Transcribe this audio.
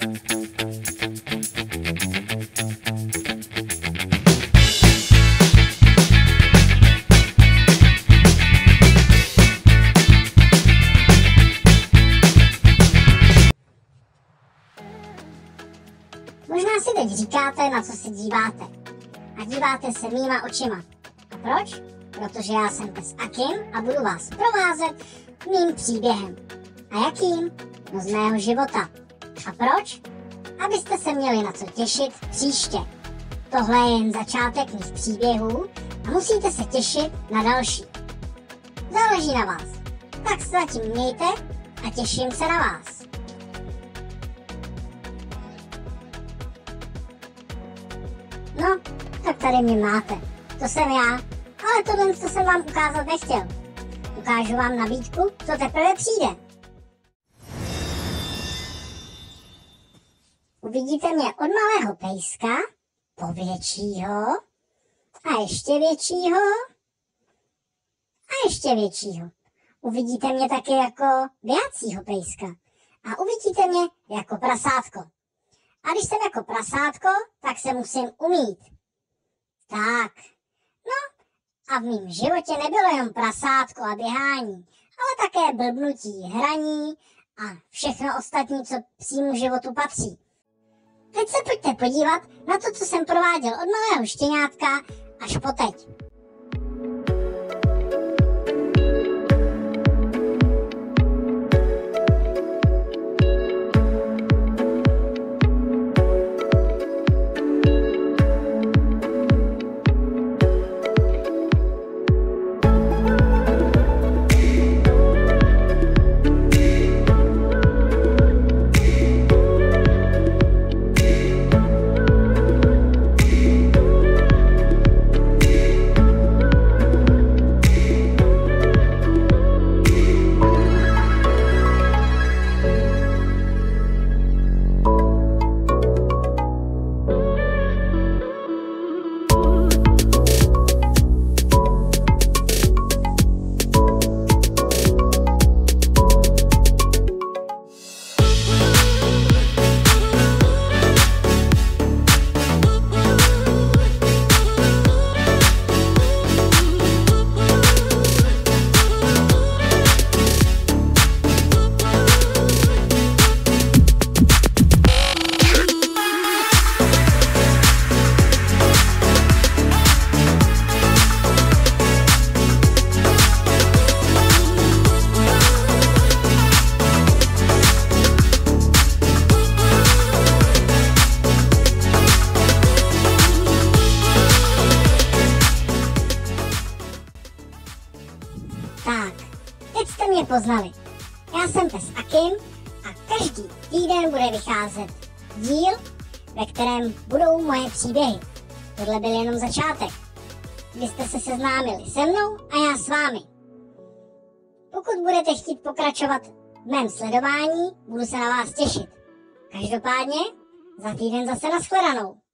Možná si teď říkáte, na co se díváte. A díváte se mýma očima. A proč? Protože já jsem pes Akim a budu vás provázet mým příběhem. A jakým? No z mého života. A proč? Abyste se měli na co těšit příště. Tohle je jen začátek mých příběhů a musíte se těšit na další. Záleží na vás. Tak se zatím mějte a těším se na vás. No, tak tady mě máte. To jsem já, ale tohle to jsem vám ukázat nechtěl. Ukážu vám nabídku, co teprve přijde. Uvidíte mě od malého pejska po většího a ještě většího a ještě většího. Uvidíte mě taky jako běhacího pejska a uvidíte mě jako prasátko. A když jsem jako prasátko, tak se musím umýt. Tak, no a v mém životě nebylo jen prasátko a běhání, ale také blbnutí, hraní a všechno ostatní, co psímu životu patří. Teď se pojďte podívat na to, co jsem prováděl od malého štěňátka až po teď. Tak, teď jste mě poznali. Já jsem pes Akim a každý týden bude vycházet díl, ve kterém budou moje příběhy. Tohle byl jenom začátek, kdy jste se seznámili se mnou a já s vámi. Pokud budete chtít pokračovat v mém sledování, budu se na vás těšit. Každopádně za týden zase nashledanou.